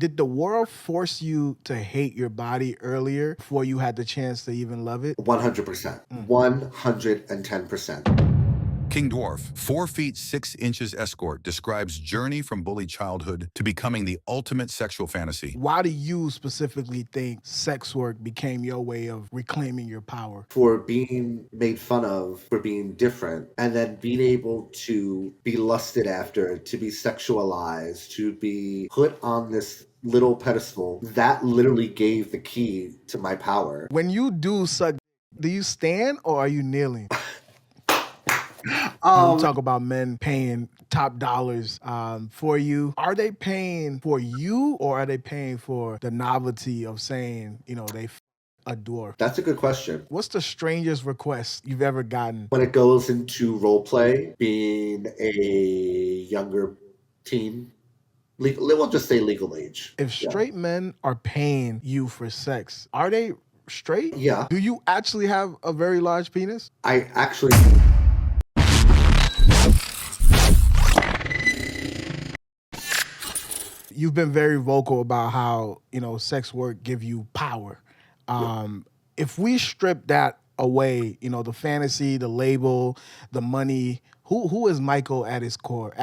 Did the world force you to hate your body earlier before you had the chance to even love it? 100%. 110%. King Dwarf, 4 feet 6 inches escort, describes journey from bullied childhood to becoming the ultimate sexual fantasy. Why do you specifically think sex work became your way of reclaiming your power? For being made fun of, for being different, and then being able to be lusted after, to be sexualized, to be put on this little pedestal, that literally gave the key to my power. When you do suck, do you stand or are you kneeling? When we talk about men paying top dollars for you, are they paying for you or are they paying for the novelty of saying, they a dwarf? That's a good question. What's the strangest request you've ever gotten? When it goes into role play, being a younger teen, we'll just say legal age. If straight men are paying you for sex, are they straight? Yeah. Do you actually have a very large penis? I actually. You've been very vocal about how, sex work give you power. If we strip that away, the fantasy, the label, the money, who is Michael at his core?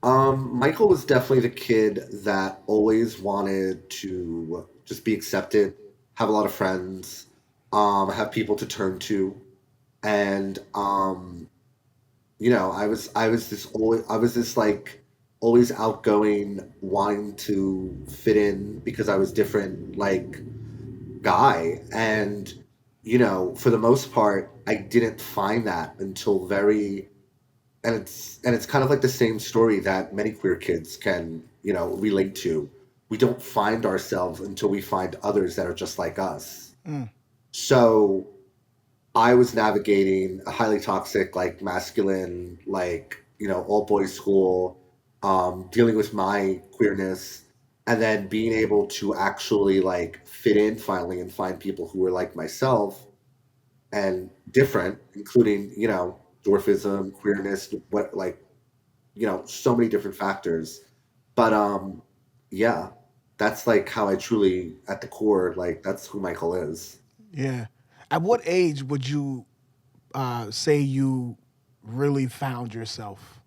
Michael was definitely the kid that always wanted to just be accepted, have a lot of friends, have people to turn to, and I was this like always outgoing, wanting to fit in because I was different, like guy, and for the most part, I didn't find that until very and it's kind of like the same story that many queer kids can relate to. We don't find ourselves until we find others that are just like us. So I was navigating a highly toxic, like masculine, like all boys school, dealing with my queerness, and then being able to actually like fit in finally and find people who were like myself and different, including dwarfism, queerness, what like so many different factors. But yeah, that's like how I truly, at the core, like that's who Michael is. Yeah. At what age would you say you really found yourself?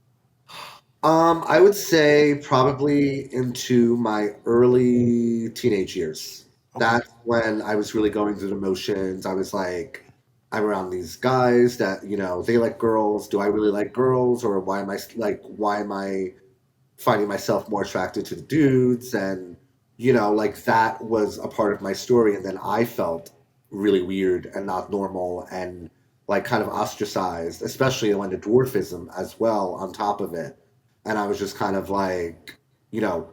I would say probably into my early teenage years. Okay. That's when I was really going through the motions. I was like, I'm around these guys that, they like girls. Do I really like girls? Or why am I finding myself more attracted to the dudes? And, like that was a part of my story. And then I felt really weird and not normal and like kind of ostracized, especially when the dwarfism as well on top of it. And I was just kind of like, you know,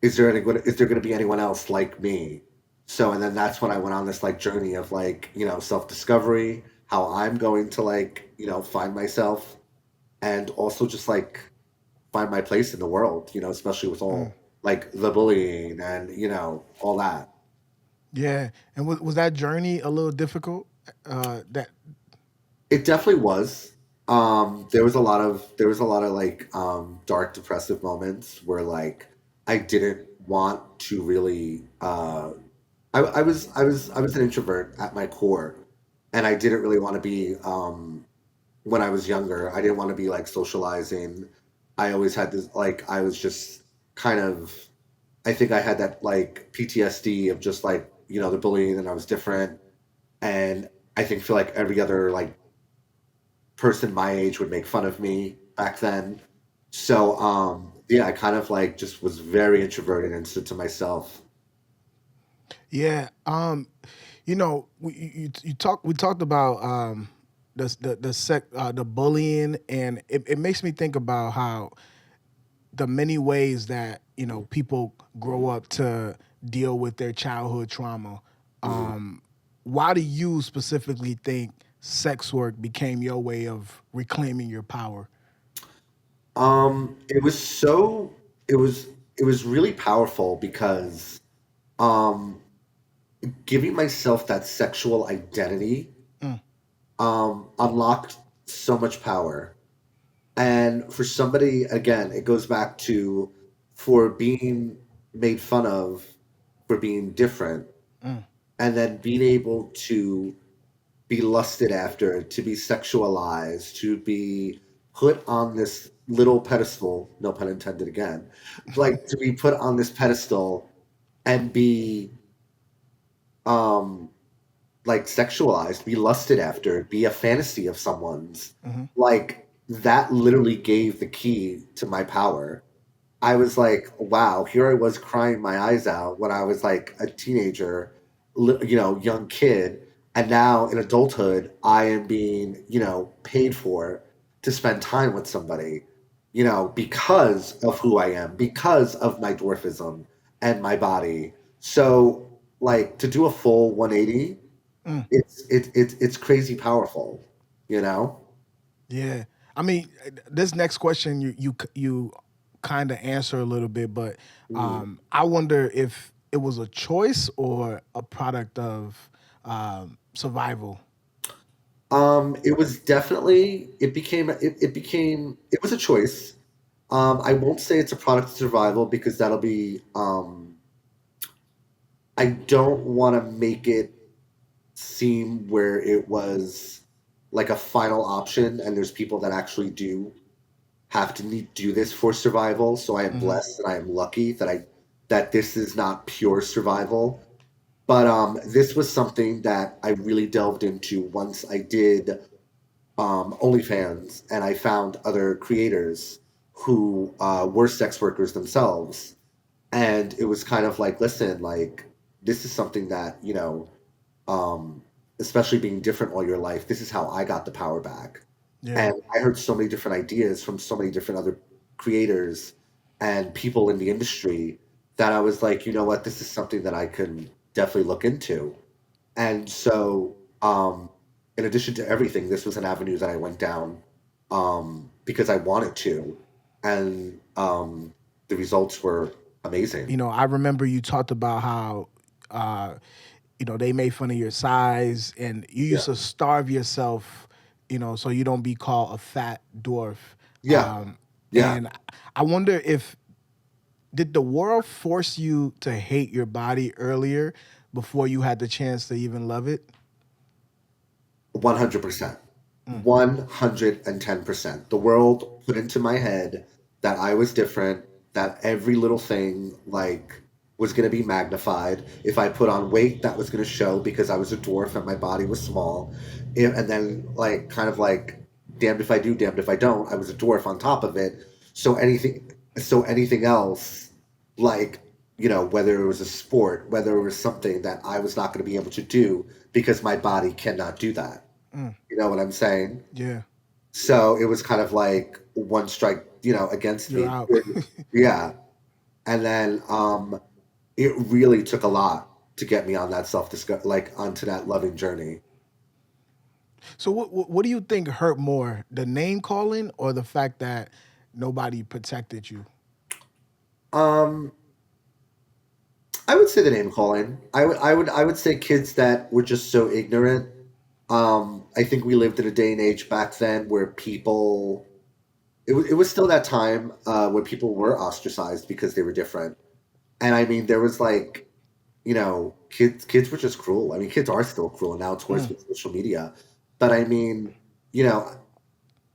is there going to be anyone else like me? So, and then that's when I went on this like journey of like, self discovery, how I'm going to like, find myself and also just like find my place in the world, especially with all like the bullying and, all that. Yeah. And was that journey a little difficult? That It definitely was. There was a lot of like dark depressive moments where like I didn't want to really I was an introvert at my core, and I didn't really want to be when I was younger. I didn't want to be like socializing. I always had this like I was just kind of I think I had that like PTSD of just like the bullying, and I was different, and I think feel like every other like person my age would make fun of me back then. So yeah, I kind of like just was very introverted and stood to myself. yeah. We talked about the bullying, and it makes me think about how the many ways that people grow up to deal with their childhood trauma. Mhm. Why do you specifically think sex work became your way of reclaiming your power? It was so it was it was really powerful because um giving myself that sexual identity Mm, unlocked so much power. And for somebody, again, it goes back to for being made fun of for being different, Mm. and then being able to be lusted after, to be sexualized, to be put on this little pedestal, no pun intended again, like to be put on this pedestal and be um like sexualized, be lusted after, be a fantasy of someone's. Hmm. Like that literally gave the key to my power. I was like, wow, here I was crying my eyes out when I was like a teenager, young kid. And now in adulthood, I am being, paid for to spend time with somebody, because of who I am, because of my dwarfism and my body. So, like, to do a full 180, Mm. it's crazy powerful, you know? Yeah. I mean, this next question you kind of answer a little bit, but Mm. I wonder if it was a choice or a product of survival. It was definitely it was a choice. I won't say it's a product of survival because that'll be I don't want to make it seem where it was like a final option and there's people that actually do have to do this for survival. So I am Hmm. blessed and I am lucky that this is not pure survival. But this was something that I really delved into once I did OnlyFans, and I found other creators who were sex workers themselves, and it was kind of like, listen, like this is something that um, especially being different all your life, this is how I got the power back, Yeah. and I heard so many different ideas from so many different other creators and people in the industry that I was like, you know what, this is something that I can definitely look into. And so, in addition to everything, this was an avenue that I went down because I wanted to, and the results were amazing. I remember you talked about how uh, they made fun of your size and you Yeah, used to starve yourself, so you don't be called a fat dwarf. yeah, Um, yeah. and I wonder if did the world force you to hate your body earlier before you had the chance to even love it? 100%. Mm. 110%. The world put into my head that I was different, that every little thing, like, was going to be magnified. If I put on weight, that was going to show because I was a dwarf and my body was small. And then, like, kind of like, damned if I do, damned if I don't, I was a dwarf on top of it. So anything else, like, whether it was a sport, whether it was something that I was not going to be able to do because my body cannot do that. Mm. You know what I'm saying? Yeah, So it was kind of like one strike, against you're me. out. Yeah. And then it really took a lot to get me on that like onto that loving journey. So what do you think hurt more, the name calling or the fact that nobody protected you? Um I would say the name calling. I would say kids that were just so ignorant. I think we lived in a day and age back then where it was still that time where people were ostracized because they were different. And I mean there was like kids were just cruel. I mean, kids are still cruel now. It's worse Mm. with social media. But I mean, you know,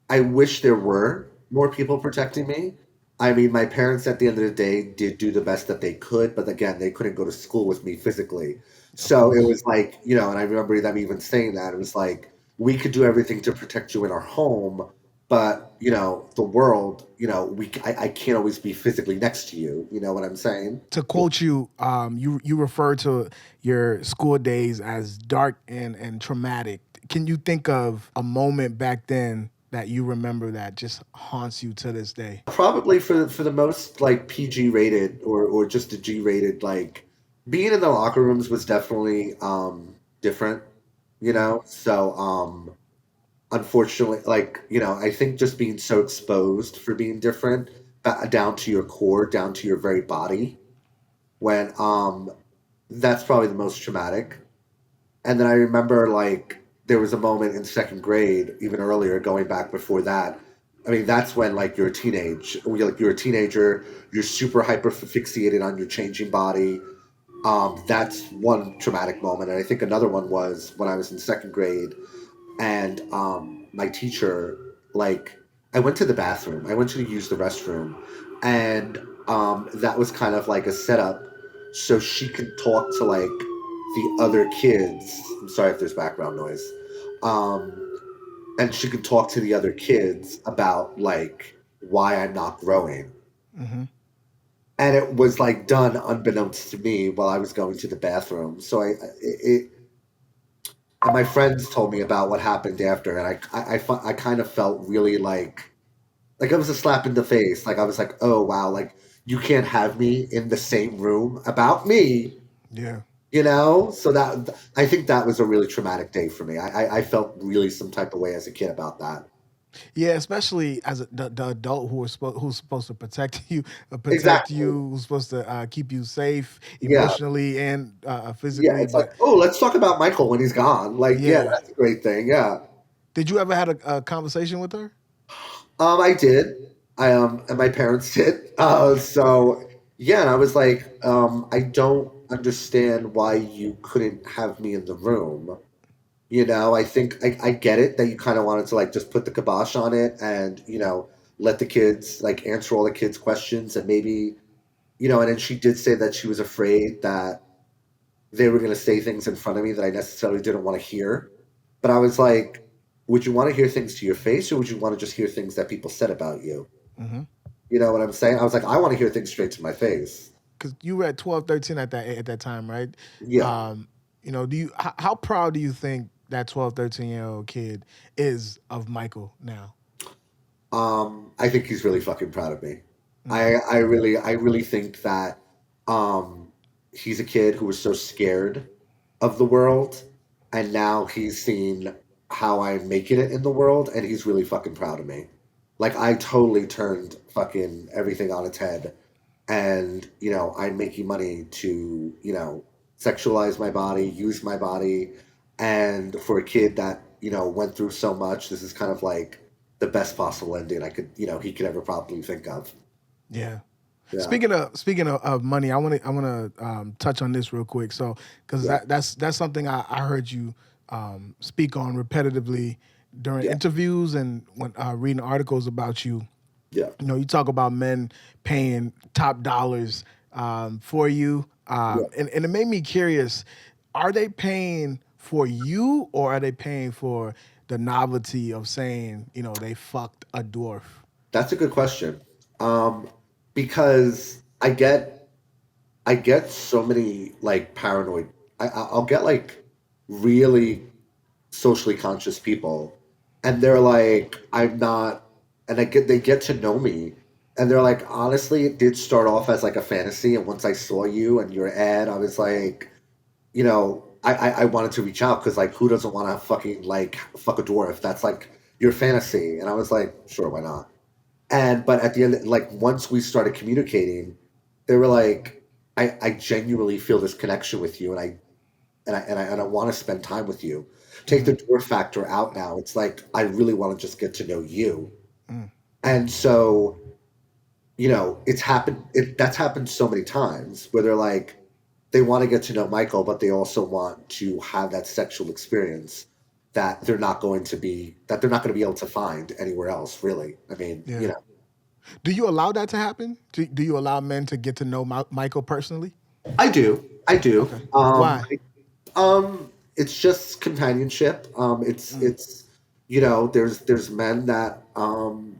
I wish there were more people protecting me. I mean, my parents at the end of the day did do the best that they could, but again, they couldn't go to school with me physically. Of So it course. was like, and I remember them even saying that. It was like, we could do everything to protect you in our home, but, the world, I can't always be physically next to you. You know what I'm saying? To quote you, you refer to your school days as dark and traumatic. Can you think of a moment back then that you remember that just haunts you to this day? Probably for the most like PG rated or just a G rated, like being in the locker rooms was definitely different, Mm. So unfortunately, like, I think just being so exposed for being different, down to your core, down to your very body, when that's probably the most traumatic. And then I remember like there was a moment in second grade, even earlier, going back before that, I mean, that's when like you're a teenager, you're super hyper fixated on your changing body. That's one traumatic moment, and I think another one was when I was in second grade, and my teacher, like, I went to the bathroom, I went to use the restroom, and that was kind of like a setup so she could talk to like the other kids. I'm sorry if there's background noise. Um, and she could talk to the other kids about like why I'm not growing. Mm-hmm. And it was like done unbeknownst to me while I was going to the bathroom. So and my friends told me about what happened after, and I kind of felt really like it was a slap in the face. Like I was like, oh wow, like you can't have me in the same room about me, Yeah. you know. So that I think that was a really traumatic day for me. I felt really some type of way as a kid about that. Yeah, especially as the adult who's supposed to protect Exactly. you, who's supposed to keep you safe Yeah. emotionally and Yeah. physically. It's like, But oh, let's talk about Michael when he's gone. Like, yeah, yeah, that's a great thing. Yeah. did you ever had a conversation with her? I did. And my parents did. So yeah, and I was like, I don't understand why you couldn't have me in the room. You know, I think I get it that you kind of wanted to like just put the kibosh on it and, let the kids like answer all the kids' questions and maybe, and then she did say that she was afraid that they were going to say things in front of me that I necessarily didn't want to hear. But I was like, would you want to hear things to your face or would you want to just hear things that people said about you? Mm-hmm. You know what I'm saying? I was like, I want to hear things straight to my face. Because you were at 12, 13 at that time, right? Yeah. Um, do you how proud do you think that 12, 13-year old kid is of Michael now? I think he's really fucking proud of me. Mm, I really think that um, he's a kid who was so scared of the world, and now he's seen how I'm making it in the world, and he's really fucking proud of me. Like I totally turned fucking everything on its head, and I'm making money to sexualize my body, use my body, and for a kid that went through so much, this is kind of like the best possible ending he could ever probably think of. yeah. Yeah, Speaking of money, I want to touch on this real quick. So, because yeah, that's something I heard you speak on repetitively during yeah, interviews and when reading articles about you. yeah, You talk about men paying top dollars for you, yeah. and it made me curious. Are they paying for you, or are they paying for the novelty of saying, they fucked a dwarf? That's a good question. Um, because I get so many like paranoid. I'll get like really socially conscious people, and they're like, I'm not, and they get to know me, and they're like, honestly, it did start off as like a fantasy, and once I saw you and your ad, I was like, I wanted to reach out because like who doesn't want to fucking like fuck a dwarf? That's like your fantasy, and I was like, sure, why not? And but at the end, like once we started communicating, they were like, I genuinely feel this connection with you, and I want to spend time with you. Take Mm-hmm. the dwarf factor out now. It's like I really want to just get to know you. Mm. And so, it's happened. That's happened so many times where they're like, they want to get to know Michael, but they also want to have that sexual experience that they're not going to be able to find anywhere else. Really, I mean, Yeah. Do you allow that to happen? Do you allow men to get to know Michael personally? I do, I do. Okay. Why? It's just companionship. Mm. There's men that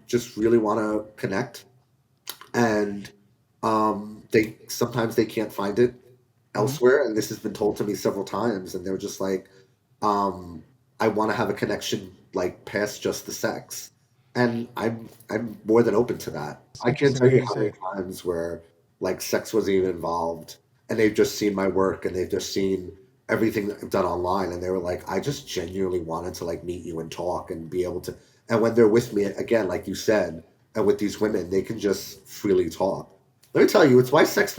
just really want to connect, and they sometimes they can't find it Mm-hmm. elsewhere. And this has been told to me several times, and they're just like, um, I want to have a connection like past just the sex, and I'm more than open to that. It's I can't interesting to tell hear you you how say many it. times where like sex wasn't even involved, and they've just seen my work and they've just seen everything that I've done online, and they were like, I just genuinely wanted to like meet you and talk and be able to. And when they're with me again, like you said, and with these women, they can just freely talk. Let me tell you, it's why sex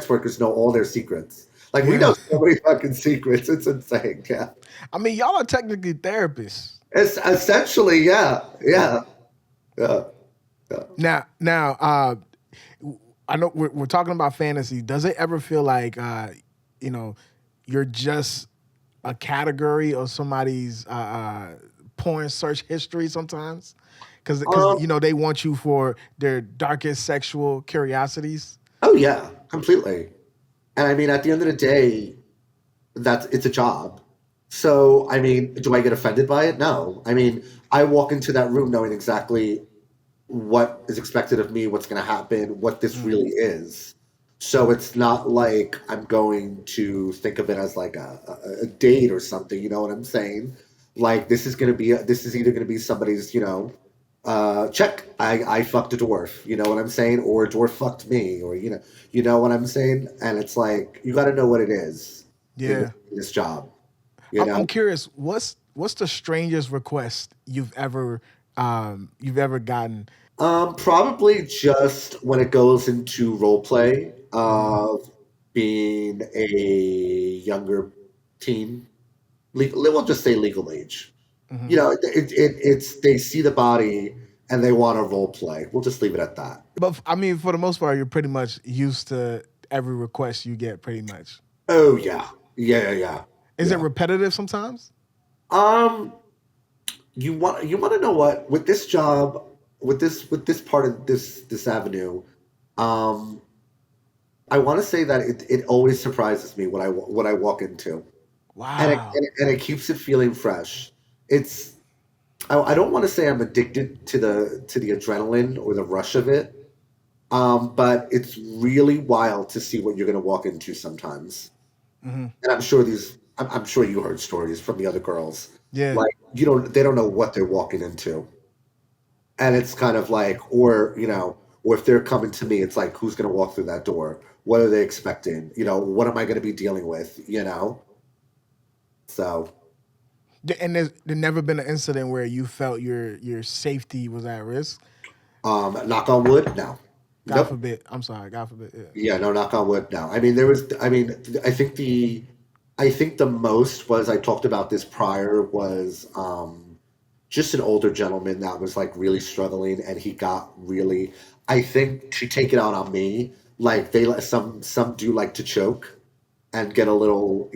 workers know all their secrets. Like we Yeah. know so many fucking secrets. It's insane. Yeah. I mean, y'all are technically therapists. It's essentially, yeah, yeah. Yeah. Yeah. Now, I know we're talking about fantasy. Does it ever feel like, you know, you're just a category of somebody's porn search history sometimes? Because Um, they want you for their darkest sexual curiosities. oh yeah, completely. And I mean, at the end of the day, it's a job. So, I mean, do I get offended by it? No. I mean, I walk into that room knowing exactly what is expected of me, what's going to happen, what this Mm, really is. So it's not like I'm going to think of it as like a date or something. You know what I'm saying? Like this is either going to be somebody's, check. I fucked a dwarf. You know what I'm saying? Or a dwarf fucked me. Or you know what I'm saying? And it's like you got to know what it is in yeah, this job. You I'm know. curious. What's the strangest request you've ever gotten? Probably just when it goes into role play Hmm. of being a younger teen, we'll just say legal age. Hmm. You know, it's they see the body and they want to role play. We'll just leave it at that. But I mean, for the most part, you're pretty much used to every request you get. Pretty much. Oh yeah, yeah, yeah, yeah. Is it Yeah. repetitive sometimes? Um, you want to know what with this job, with this part of this avenue, um, I want to say that it always surprises me what I walk into. and it, Wow. and it, and it keeps it feeling fresh. It's I don't want to say I'm addicted to the adrenaline or the rush of it, but it's really wild to see what you're going to walk into sometimes. Hmm. And I'm sure you heard stories from the other girls. Yeah. Like they don't know what they're walking into, and it's kind of like, or if they're coming to me, it's like, who's going to walk through that door? What are they expecting? What am I going to be dealing with? So. And there's never been an incident where you felt your safety was at risk. Knock on wood, no. God Nope. forbid. I'm sorry. God forbid. Yeah. Yeah, no, knock on wood, no. I mean, I think the most was I talked about this prior was just an older gentleman that was like really struggling, and he got really. I think to take it out on me, like some do like to choke and get a little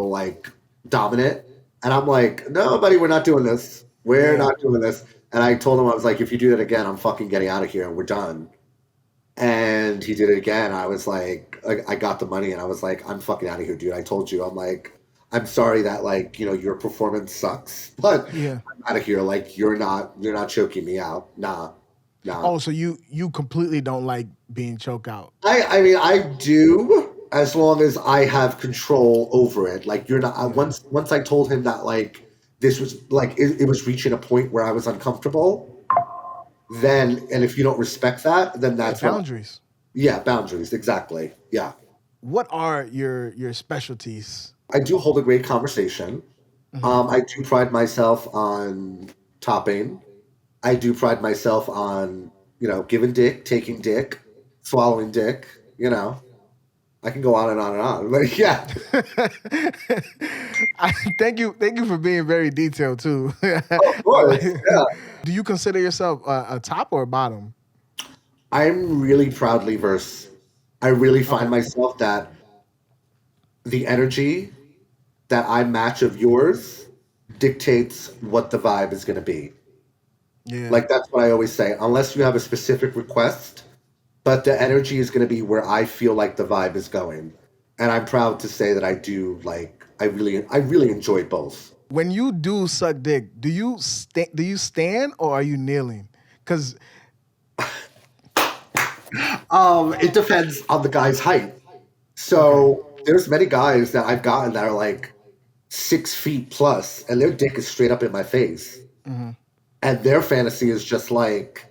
like dominant, and I'm like, no, buddy, we're not doing this. We're Yeah. not doing this. And I told him I was like, if you do that again, I'm fucking getting out of here, and we're done. And he did it again. I was like, I got the money, and I was like, I'm fucking out of here, dude. I told you. I'm like, I'm sorry that like your performance sucks, but Yeah. I'm out of here. Like you're not choking me out. Nah, nah. Oh, so you completely don't like being choked out. I mean I do as long as I have control over it. Like you're not. Yeah. Once I told him that like this was like it was reaching a point where I was uncomfortable. Then and if you don't respect that, then Yeah. that's what. Boundaries. Yeah, boundaries. Exactly. Yeah. What are your specialties? I do hold a great conversation. Hmm. I do pride myself on topping. I do pride myself on, giving dick, taking dick, swallowing dick. I can go on and on and on. But yeah. Thank you for being very detailed too. Oh, of course. Yeah. Do you consider yourself a top or a bottom? I'm really proudly verse. I really find Okay. myself that the energy that I match of yours dictates what the vibe is going to be. Yeah. Like that's what I always say. Unless you have a specific request, but the energy is going to be where I feel like the vibe is going. And I'm proud to say that I do like I really enjoy both. When you do suck dick, do you stand or are you kneeling? Because It depends on the guy's height. okay. So there's many guys that I've gotten that are like 6 feet plus, and their dick is straight up in my face, Hmm. and their fantasy is just like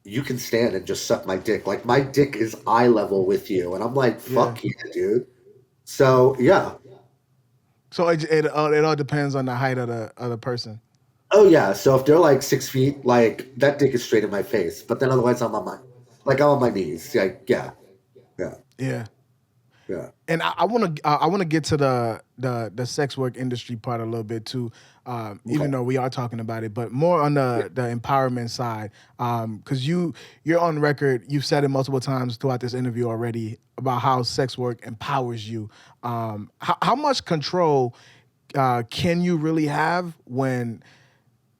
you can stand and just suck my dick. Like my dick is eye level with you, and I'm like, Yeah. fuck yeah, dude. So yeah. So it all depends on the height of the other person. Oh yeah. So if they're like 6 feet, like that dick is straight in my face. But then otherwise I'm on my knees. Like yeah. Yeah. Yeah. Yeah. I want to get to the sex work industry part a little bit too, even Okay. though we are talking about it, but more on the empowerment side, because you're on record. You've said it multiple times throughout this interview already about how sex work empowers you. How much control can you really have when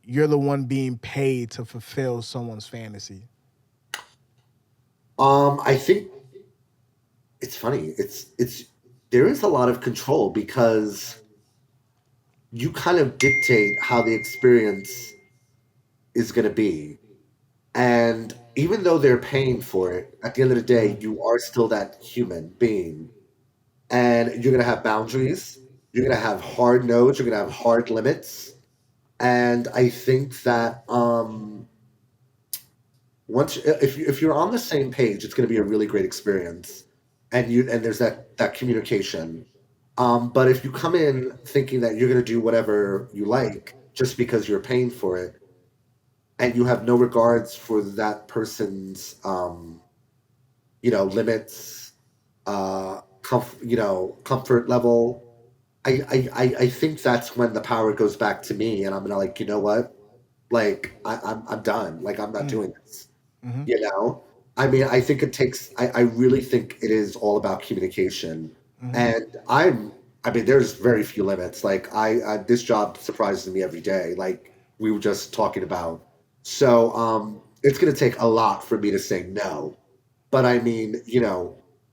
you're the one being paid to fulfill someone's fantasy? I think it's funny. It's there is a lot of control because you kind of dictate how the experience is going to be. And even though they're paying for it, at the end of the day, Mhm. you are still that human being. And you're going to have boundaries. You're going to have hard no's. You're going to have hard limits. And I think that if you're on the same page, it's going to be a really great experience. And there's that communication. But if you come in thinking that you're going to do whatever you like just because you're paying for it, and you have no regards for that person's limits, comfort level. I think that's when the power goes back to me, and I'm gonna like, you know what, like I'm done. Like I'm not Mm. doing this. Mhm. You know, I mean, I think it takes. I really think it is all about communication, Mhm. and I mean, there's very few limits. Like this job surprises me every day. Like we were just talking about. So it's gonna take a lot for me to say no. But I mean,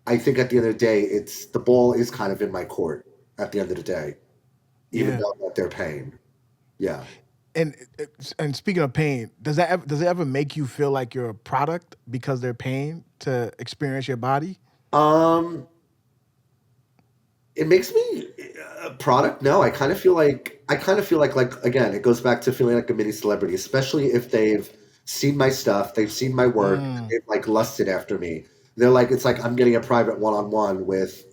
I think at the end of the day, it's the ball is kind of in my court at the end of the day, even Yeah. though that they're paying. Yeah. And and speaking of pain, does it ever make you feel like you're a product because they're paying to experience your body? Um, it makes me a product. No, I kind of feel like again, it goes back to feeling like a mini celebrity, especially if they've seen my stuff, they've seen my work, Mm. they've like lusted after me. They're like, it's like I'm getting a private one-on-one with,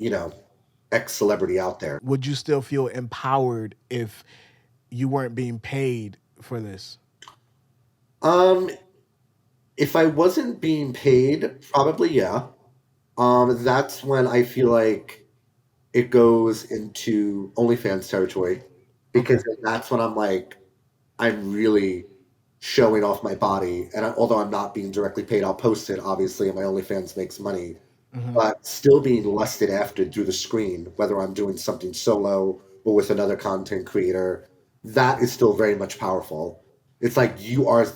X celebrity out there. Would you still feel empowered if you weren't being paid for this? Um, if I wasn't being paid, probably yeah. That's when I feel like it goes into OnlyFans territory because Okay. then that's when I'm like, I'm really showing off my body. And although I'm not being directly paid, I'll post it, obviously, and my OnlyFans makes money. Hmm. But still being lusted after through the screen, whether I'm doing something solo or with another content creator, that is still very much powerful. It's like you are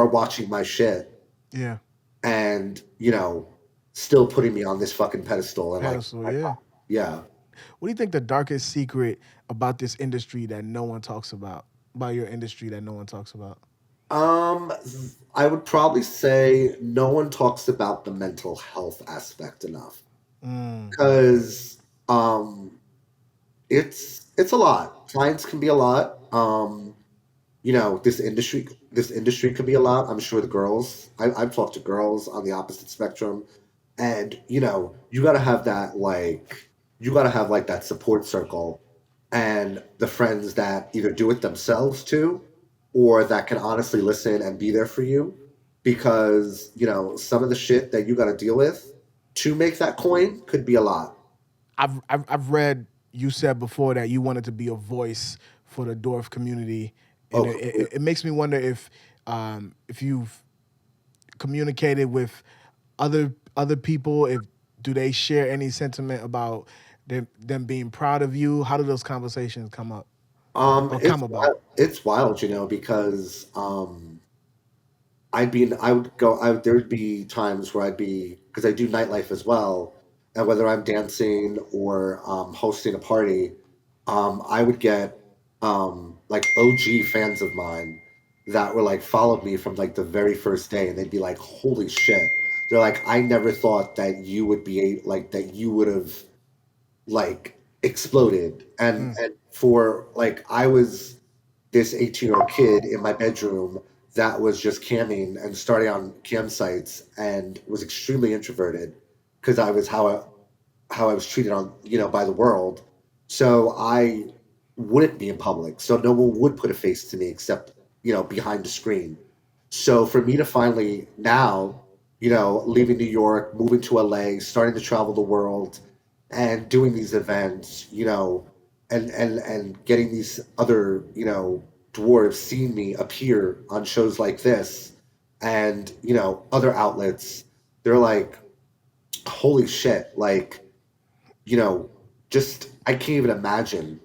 watching my shit Yeah. and, still putting me on this fucking pedestal and like, Pedestal. Yeah. yeah. What do you think the darkest secret about this industry that no one talks about your industry that no one talks about? Um, I would probably say no one talks about the mental health aspect enough Mm. because it's a lot. Clients can be a lot. This industry could be a lot. I'm sure the girls. I've talked to girls on the opposite spectrum, and you got to have that you got to have that support circle and the friends that either do it themselves too, or that can honestly listen and be there for you, because some of the shit that you got to deal with to make that coin could be a lot. I've read you said before that you wanted to be a voice for the Dwarf community, and Oh, it makes me wonder if you've communicated with other people. If do they share any sentiment about them being proud of you? How do those conversations come up or it's come about? wild. It's wild, because I would go, there would be times where because I do nightlife as well, and whether I'm dancing or hosting a party, I would get like OG fans of mine that were like followed me from like the very first day, and they'd be like, "Holy shit!" They're like, "I never thought that you would like that you would have like exploded," and Mm. for like I was this 18-year-old kid in my bedroom that was just camming and starting on cam sites and was extremely introverted because I was how I was treated on by the world. So I wouldn't be in public. So no one would put a face to me except behind the screen. So for me to finally now leaving New York, moving to LA, starting to travel the world, and doing these events, and getting these other, dwarves seeing me appear on shows like this and, other outlets, they're like, holy shit, like, you know, just I can't even imagine,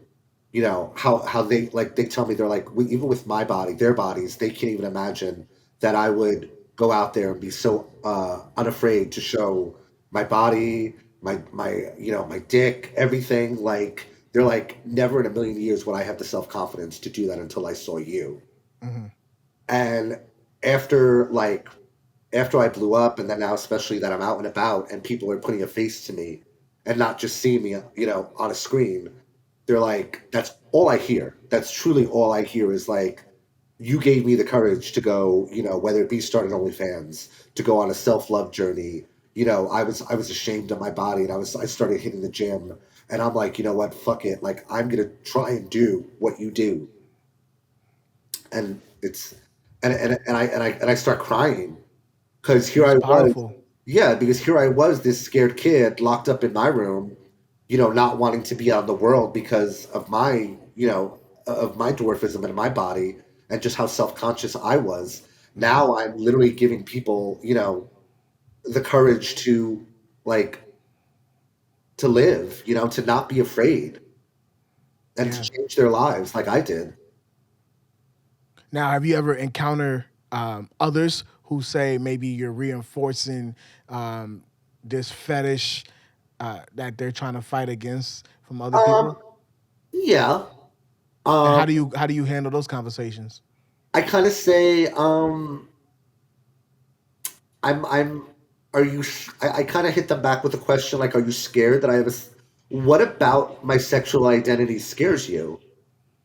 how they tell me they're like even with my body, their bodies, they can't even imagine that I would go out there and be so unafraid to show my body, my dick, everything. Like they're like never in a million years would I have the self confidence to do that until I saw you. Hmm. And after like after I blew up, and then now especially that I'm out and about and people are putting a face to me and not just seeing me, on a screen, they're like, that's all I hear. That's truly all I hear is like, you gave me the courage to go, whether it be starting OnlyFans, to go on a self love journey. I was ashamed of my body, and I started hitting the gym, and I'm like, you know what, fuck it, like I'm gonna try and do what you do, and it's and I start crying because here It's I was, powerful. yeah, because here I was, this scared kid locked up in my room, not wanting to be out in the world because of my dwarfism and my body and just how self conscious I was. Hmm. Now I'm literally giving people, the courage to like to live, to not be afraid and to Yeah. change their lives like I did. Now, have you ever encountered others who say maybe you're reinforcing um, this fetish that they're trying to fight against from other Um, people? yeah. And Um, how do you handle those conversations? I kind of say, I'm are you I kind of hit them back with a question like, are you scared that I have what about my sexual identity scares you?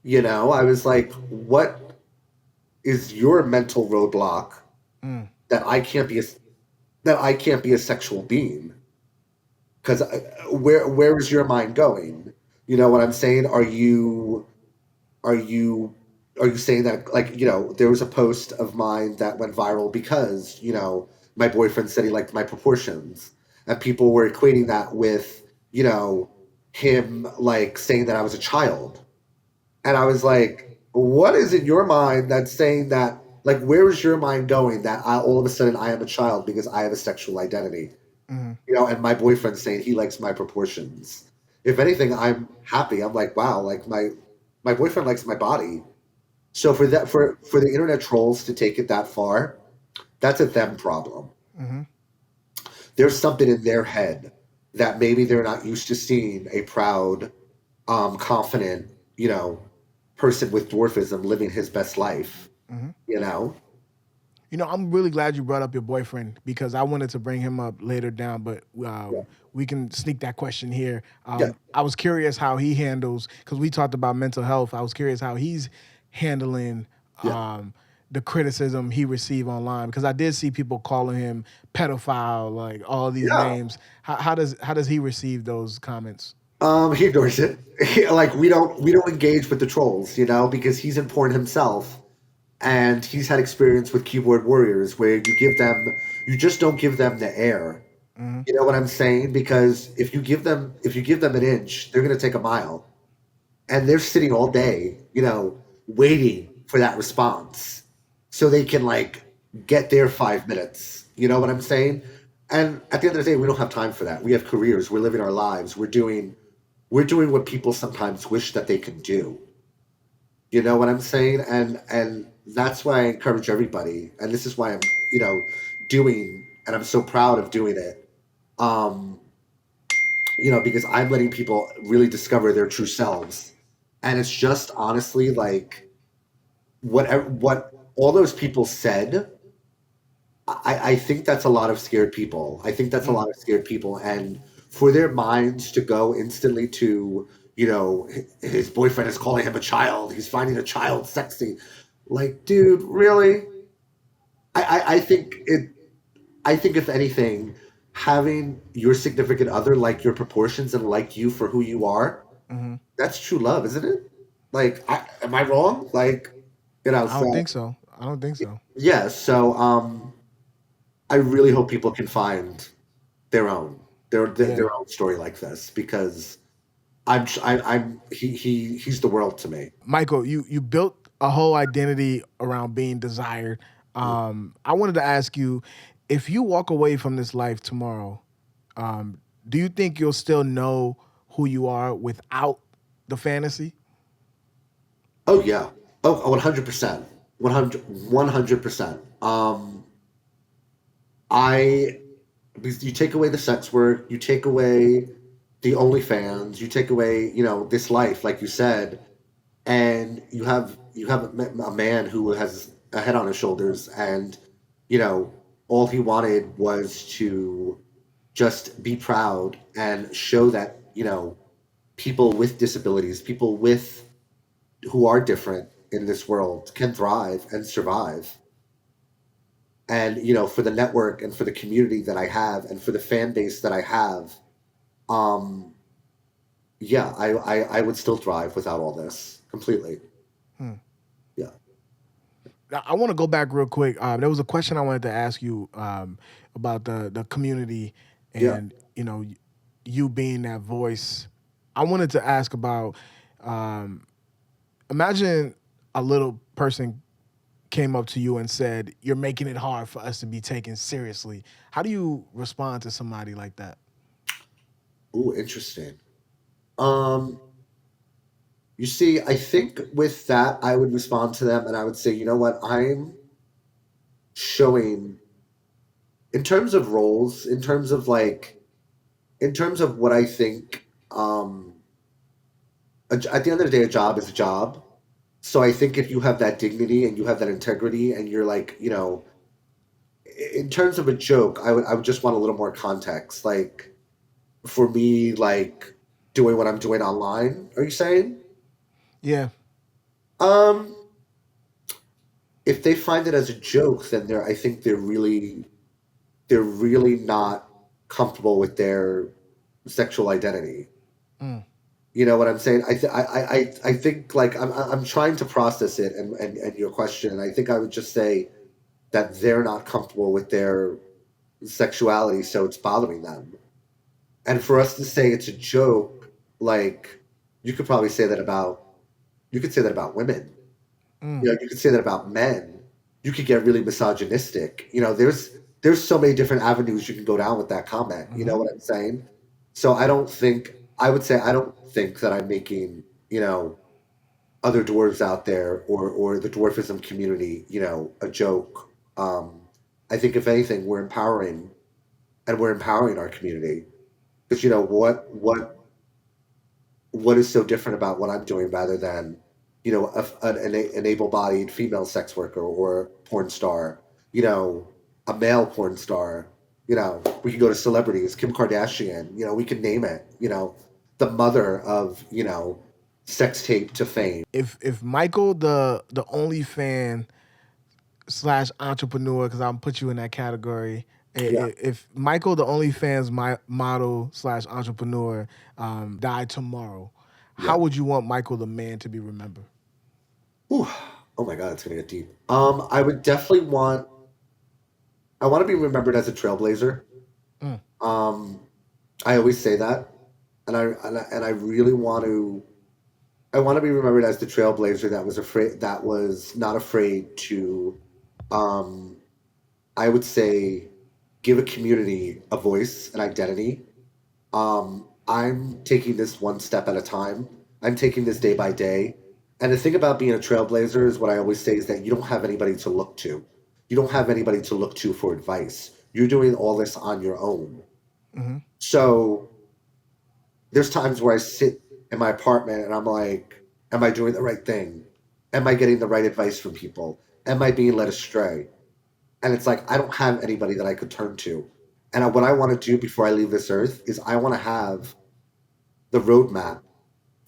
I was like, what is your mental roadblock Mm, that I can't be a that I can't be a sexual being? Because where is your mind going? You know what I'm saying? Are you are you saying that, like, there was a post of mine that went viral because my boyfriend said he liked my proportions, and people were equating that with him like saying that I was a child, and I was like, what is in your mind that's saying that, like, where is your mind going that all of a sudden I am a child because I have a sexual identity? mm, And my boyfriend's saying he likes my proportions. If anything, I'm happy. I'm like, wow, like my boyfriend likes my body. So for the internet trolls to take it that far, that's a them problem. hmm. There's something in their head that maybe they're not used to seeing a proud, confident, person with dwarfism living his best life. Hmm. You know? I'm really glad you brought up your boyfriend because I wanted to bring him up later down, but Yeah. we can sneak that question here. Yeah. I was curious how he handles because we talked about mental health. I was curious how he's handling Yeah. the criticism he received online because I did see people calling him pedophile, like all these Yeah. names. How does he receive those comments? He ignores it. Like we don't engage with the trolls, because he's in porn himself, and he's had experience with keyboard warriors where you just don't give them the air. Hmm. You know what I'm saying? Because if you give them an inch, they're gonna take a mile, and they're sitting all day, waiting for that response, so they can like get their 5 minutes. You know what I'm saying? And at the end of the day, we don't have time for that. We have careers. We're living our lives. We're doing what people sometimes wish that they could do. You know what I'm saying? And that's why I encourage everybody. And this is why I'm, doing, and I'm so proud of doing it. Um, because I'm letting people really discover their true selves. And it's just honestly like what all those people said. I think that's a lot of scared people. I think that's a Mm. lot of scared people, and for their minds to go instantly to, his boyfriend is calling him a child. He's finding a child sexy. Like, dude, really? I think it. I think if anything, having your significant other like your proportions and like you for who you are, Hmm. that's true love, isn't it? Like, am I wrong? Like, I don't so think so. I don't think so. yeah. So I really hope people can find their own. Yeah. their own story like this, because he's the world to me. Michael, you built a whole identity around being desired. I wanted to ask you, if you walk away from this life tomorrow, do you think you'll still know who you are without the fantasy? Oh yeah. Oh, 100%. 100%. I Because you take away the sex work, you take away the OnlyFans, you take away, this life, like you said, and you have a man who has a head on his shoulders, and you know all he wanted was to just be proud and show that people with disabilities, people with who are different in this world, can thrive and survive. And for the network and for the community that I have and for the fan base that I have, um yeah, I would still thrive without all this completely. Hmm. Yeah. Now, I want to go back real quick. There was a question I wanted to ask you about the community Yeah. and you being that voice. I wanted to ask about um, imagine a little person came up to you and said, "You're making it hard for us to be taken seriously." How do you respond to somebody like that? Ooh, interesting. um you see, I think with that I would respond to them and I would say, you know what, I'm showing, in terms of roles, in terms of what I think, at the end of the day, a job is a job. So I think if you have that dignity and you have that integrity and you're like, in terms of a joke, I would just want a little more context. Like, for me, like, doing what I'm doing online, are you saying? Yeah. Um, if they find it as a joke, then I think they're really not comfortable with their sexual identity. Mm. You know what I'm saying? I think, like, I'm trying to process it, and your question, and I think I would just say that they're not comfortable with their sexuality, so it's bothering them. And for us to say it's a joke, like, you could probably say that about you could say that about women. Mm. You could say that about men. You could get really misogynistic. There's so many different avenues you can go down with that comment. You know Hmm. what I'm saying? So I don't think that I'm making, other dwarves out there, or the dwarfism community, a joke. I think if anything, we're empowering our community, because what is so different about what I'm doing, rather than an able-bodied female sex worker or porn star, a male porn star. We can go to celebrities, Kim Kardashian. We can name it. The mother of sex tape to fame. If Michael the only fan slash entrepreneur, because I'll put you in that category. Yeah, If Michael, the OnlyFans model slash entrepreneur, died tomorrow, how yeah. would you want Michael the man to be remembered? Ooh, oh my God, it's gonna get deep. I would definitely I want to be remembered as a trailblazer. Mm. Um, I always say that, and I really want to. I want to be remembered as the trailblazer that was not afraid to, um, I would say, give a community a voice, an identity. I'm taking this one step at a time. I'm taking this day by day. And the thing about being a trailblazer is, what I always say is that you don't have anybody to look to. You don't have anybody to look to for advice. You're doing all this on your own. Hmm. So there's times where I sit in my apartment and I'm like, am I doing the right thing? Am I getting the right advice from people? Am I being led astray? And it's like, I don't have anybody that I could turn to. And what I want to do before I leave this earth is, I want to have the roadmap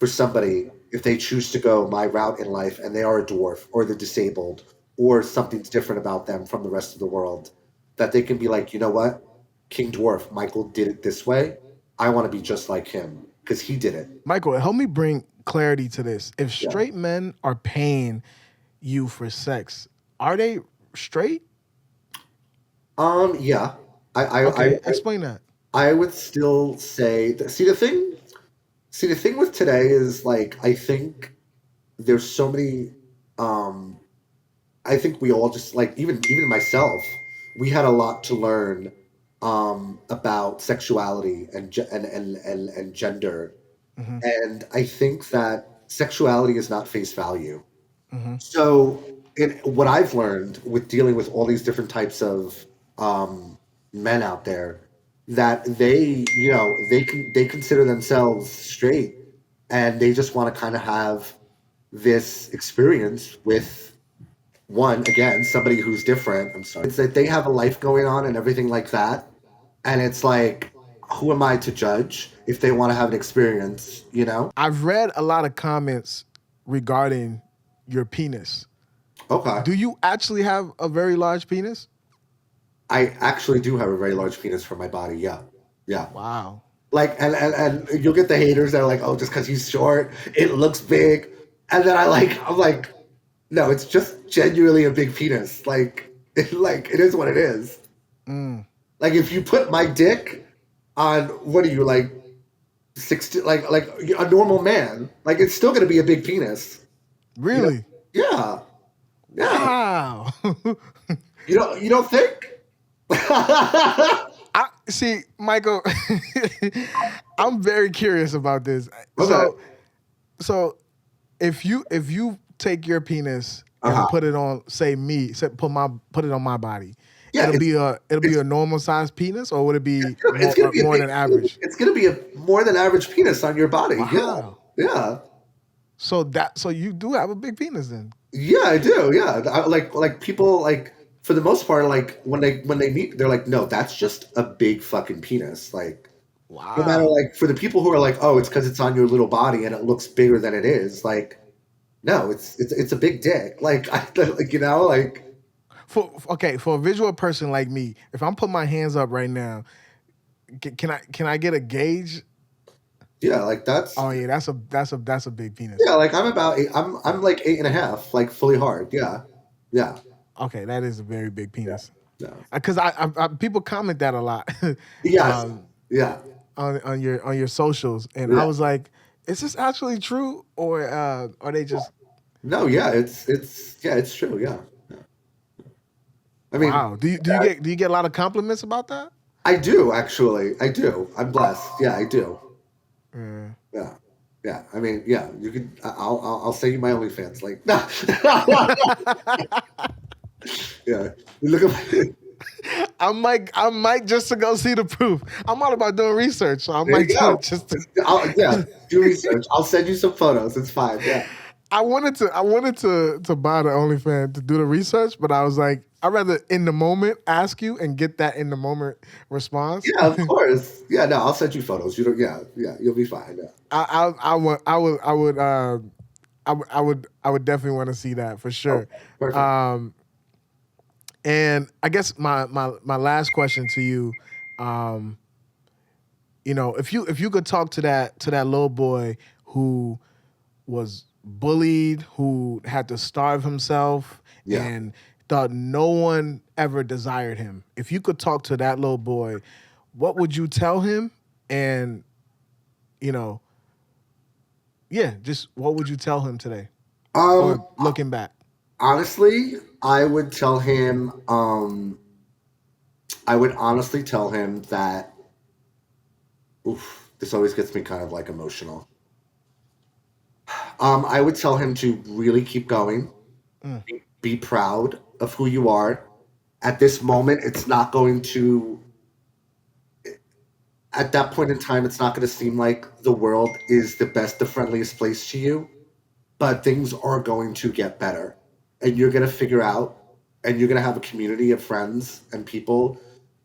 for somebody, if they choose to go my route in life and they are a dwarf or they're disabled or something's different about them from the rest of the world, that they can be like, you know what? King Dwarf, Michael did it this way. I want to be just like him because he did it. Michael, help me bring clarity to this. If Yeah. straight men are paying you for sex, are they straight? Yeah. I, I, I, Okay, I explain that. I would still say, see the thing with today is like I think there's so many. Um, I think we all just like even myself, we had a lot to learn about sexuality and gender, Hmm. and I think that sexuality is not face value. Hmm. So, what I've learned with dealing with all these different types of men out there, that they consider themselves straight, and they just want to kind of have this experience with one again somebody who's different. I'm sorry. It's that they have a life going on and everything like that, and it's like, who am I to judge if they want to have an experience? You know? I've read a lot of comments regarding your penis. Okay. Do you actually have a very large penis? I actually do have a very large penis for my body. Yeah, yeah. Wow. Like, and you'll get the haters that are like, oh, just because he's short, it looks big, and then I'm like, no, it's just genuinely a big penis. Like it is what it is. Mm. Like if you put my dick on, what are you like 60? Like a normal man, like it's still gonna be a big penis. You know? Really? Yeah, yeah. Wow. You don't think? I see, Michael. I'm very curious about this. Okay. So if you take your penis Uh and huh. put it on, say me, put it on my body, Yeah, it'll be it's a normal sized penis, or would it be it's gonna be a more big, than average? it's gonna be a more than average penis on your body. Yeah, Wow. yeah, So you do have a big penis then. yeah. I do. Yeah, like people like for the most part, like when they meet, they're like, no, that's just a big fucking penis. Like no matter Wow. like for the people who are like, oh, it's because it's on your little body and it looks bigger than it is. Like no, it's a big dick. Like like like For a visual person like me, if I'm putting my hands up right now, can I get a gauge? yeah, like that's Oh yeah, that's a big penis. yeah, like I'm about eight, I'm like 8.5, like fully hard. Yeah, yeah, Okay, that is a very big yeah, penis. yeah. Because I people comment that a lot Yes, um, yeah, on your socials, and I yeah. was like, is this actually true, or are they just No, yeah, it's true. Yeah, yeah. I mean, wow? yeah, Do you get a lot of compliments about that? I do actually. I do. I'm blessed. Yeah, I do. Yeah. Yeah, yeah. I mean, yeah. You can. I'll send you my OnlyFans. Like, no. Yeah. You look at my. I might just to go see the proof. I'm all about doing research, so I There might you do go. it just to. Yeah. Do research. I'll send you some photos. It's fine. Yeah. I wanted to buy the OnlyFans to do the research, but I was like, I'd rather in the moment ask you and get that in the moment response. Yeah, of course. Yeah. No, I'll send you photos. You don't. Yeah. Yeah. You'll be fine. Yeah. I would definitely want to see that for Oh, sure. perfect. Um, and I guess my last question to you, um, if you could talk to that little boy who was bullied, who had to starve himself, Yeah. and thought no one ever desired him. If you could talk to that little boy, what would you tell him? And you know, yeah, just what would you tell him today, Um. or looking back? Honestly, I would tell him. I would honestly tell him that. Oof, this always gets me kind of like emotional. I would tell him to really keep going, Mm, be proud of who you are. At this moment, it's not going to, at that point in time, it's not going to seem like the world is the best, the friendliest place to you, but things are going to get better. And you're going to figure out, and you're going to have a community of friends and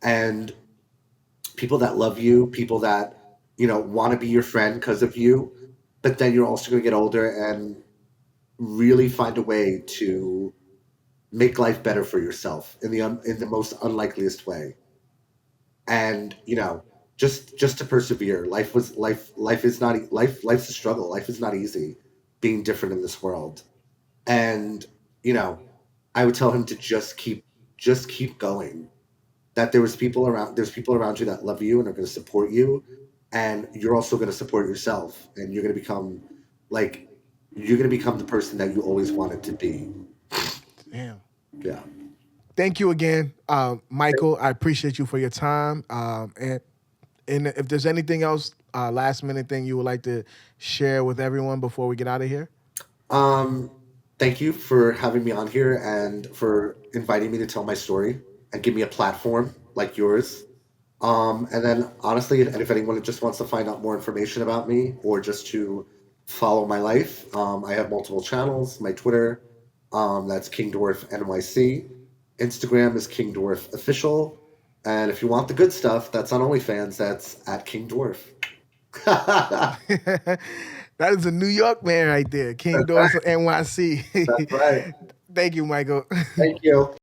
and people that love you, people that, want to be your friend because of you. But then you're also going to get older and really find a way to make life better for yourself in the most unlikeliest way. And just to persevere. Life is not life's a struggle. Life is not easy being different in this world. And you know I would tell him to just keep going. that there's people around you that love you and are going to support you, and you're also going to support yourself, and like you're going to become the person that you always wanted to be. Damn. Yeah. Thank you again, Michael. I appreciate you for your time. And if there's anything else, last minute thing you would like to share with everyone before we get out of here. Um, Thank you for having me on here and for inviting me to tell my story and give me a platform like yours. And then honestly, and if anyone just wants to find out more information about me or just to follow my life, I have multiple channels. My Twitter, that's King Dwarf NYC. Instagram is King Dwarf Official. And if you want the good stuff, that's on OnlyFans. That's at King Dwarf. That's That is a New York man right there, King Doors right. of NYC. That's right. Thank you, Michael. Thank you.